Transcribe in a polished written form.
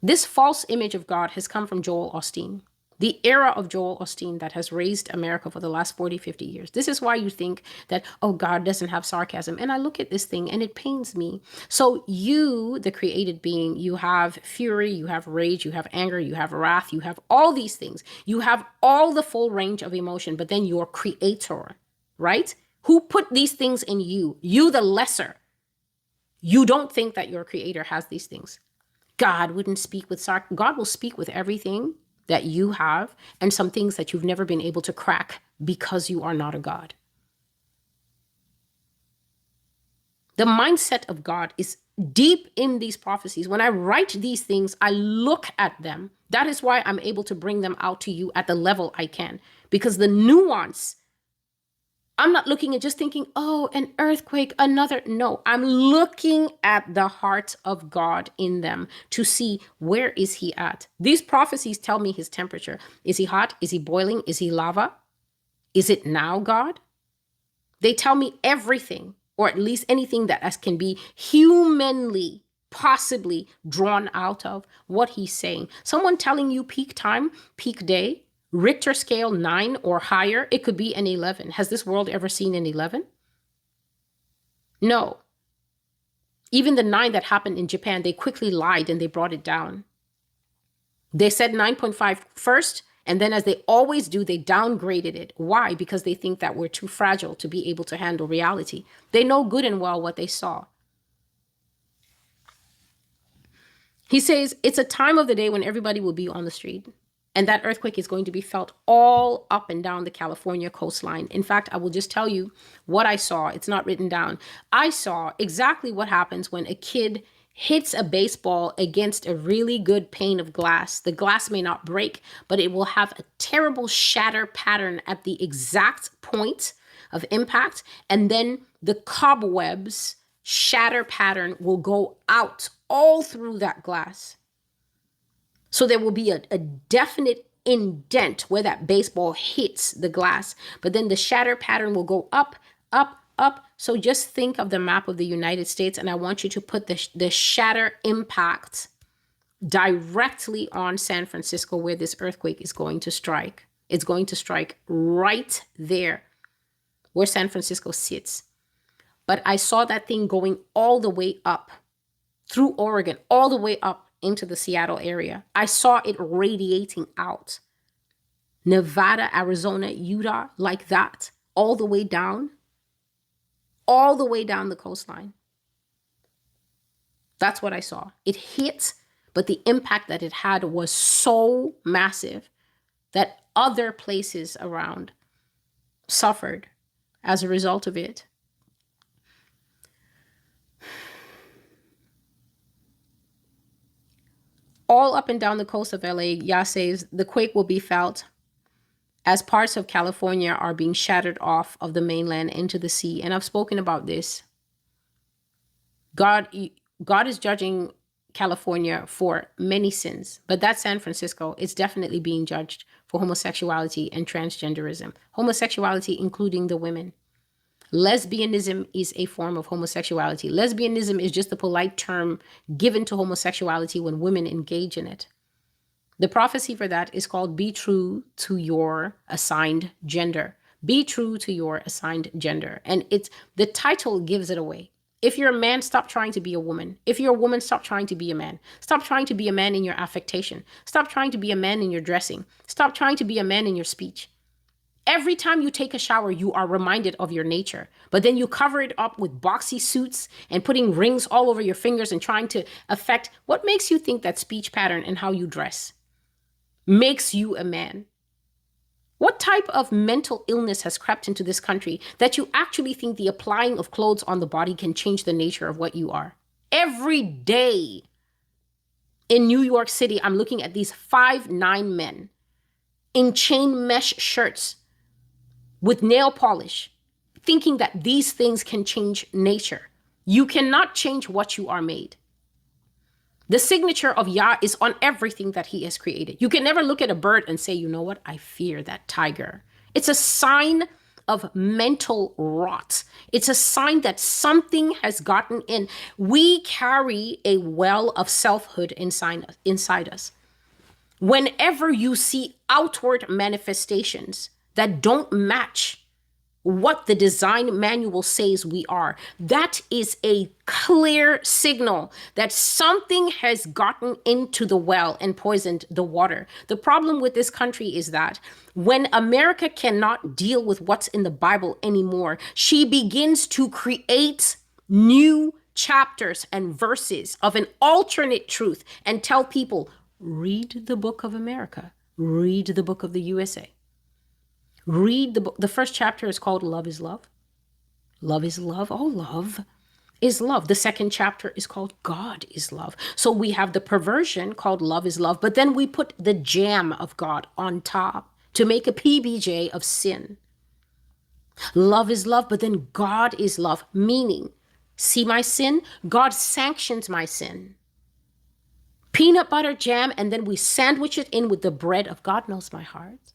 This false image of God has come from Joel Osteen, the era of Joel Osteen that has raised America for the last 40, 50 years. This is why you think that, oh, God doesn't have sarcasm. And I look at this thing and it pains me. So you, the created being, you have fury, you have rage, you have anger, you have wrath, you have all these things. You have all the full range of emotion, but then your creator, right? Who put these things in you? You, the lesser. You don't think that your creator has these things. God wouldn't speak with sarcasm. God will speak with everything that you have and some things that you've never been able to crack because you are not a God. The mindset of God is deep in these prophecies. When I write these things, I look at them. That is why I'm able to bring them out to you at the level I can, because the nuance, I'm not looking at just thinking, oh, an earthquake, another. No, I'm looking at the heart of God in them to see where is he at. These prophecies tell me his temperature. Is he hot? Is he boiling? Is he lava? Is it now, God? They tell me everything, or at least anything that can be humanly possibly drawn out of what he's saying. Someone telling you peak time, peak day, Richter scale 9 or higher, it could be an 11. Has this world ever seen an 11? No. Even the 9 that happened in Japan, they quickly lied and they brought it down. They said 9.5 first, and then as they always do, they downgraded it. Why? Because they think that we're too fragile to be able to handle reality. They know good and well what they saw. He says it's a time of the day when everybody will be on the street. And that earthquake is going to be felt all up and down the California coastline. In fact, I will just tell you what I saw. It's not written down. I saw exactly what happens when a kid hits a baseball against a really good pane of glass. The glass may not break, but it will have a terrible shatter pattern at the exact point of impact. And then the cobwebs shatter pattern will go out all through that glass. So there will be a definite indent where that baseball hits the glass, but then the shatter pattern will go up, up, up. So just think of the map of the United States, and I want you to put the shatter impact directly on San Francisco, where this earthquake is going to strike. It's going to strike right there where San Francisco sits. But I saw that thing going all the way up through Oregon, all the way up into the Seattle area. I saw it radiating out. Nevada, Arizona, Utah, like that, all the way down the coastline. That's what I saw. It hit, but the impact that it had was so massive that other places around suffered as a result of it. All up and down the coast of LA, Yah says the quake will be felt as parts of California are being shattered off of the mainland into the sea. And I've spoken about this. God is judging California for many sins, but that San Francisco is definitely being judged for homosexuality and transgenderism. Homosexuality, including the women. Lesbianism is a form of homosexuality. Lesbianism is just a polite term given to homosexuality when women engage in it. The prophecy for that is called Be True to Your Assigned Gender. Be true to your assigned gender. And the title gives it away. If you're a man, stop trying to be a woman. If you're a woman, stop trying to be a man. Stop trying to be a man in your affectation. Stop trying to be a man in your dressing. Stop trying to be a man in your speech. Every time you take a shower, you are reminded of your nature, but then you cover it up with boxy suits and putting rings all over your fingers and trying to affect what makes you think that speech pattern and how you dress makes you a man. What type of mental illness has crept into this country that you actually think the applying of clothes on the body can change the nature of what you are? Every day in New York City, I'm looking at these 5'9" men in chain mesh shirts with nail polish, thinking that these things can change nature. You cannot change what you are made. The signature of Yah is on everything that he has created. You can never look at a bird and say, you know what? I fear that tiger. It's a sign of mental rot. It's a sign that something has gotten in. We carry a well of selfhood inside us. Whenever you see outward manifestations that don't match what the design manual says we are, that is a clear signal that something has gotten into the well and poisoned the water. The problem with this country is that when America cannot deal with what's in the Bible anymore, she begins to create new chapters and verses of an alternate truth and tell people, read the book of America, read the book of the USA. Read the book. The first chapter is called Love is Love. Love is love. Oh, love is love. The second chapter is called God is love. So we have the perversion called Love is Love, but then we put the jam of God on top to make a PBJ of sin. Love is love, but then God is love, meaning, see my sin? God sanctions my sin. Peanut butter jam, and then we sandwich it in with the bread of God knows my heart.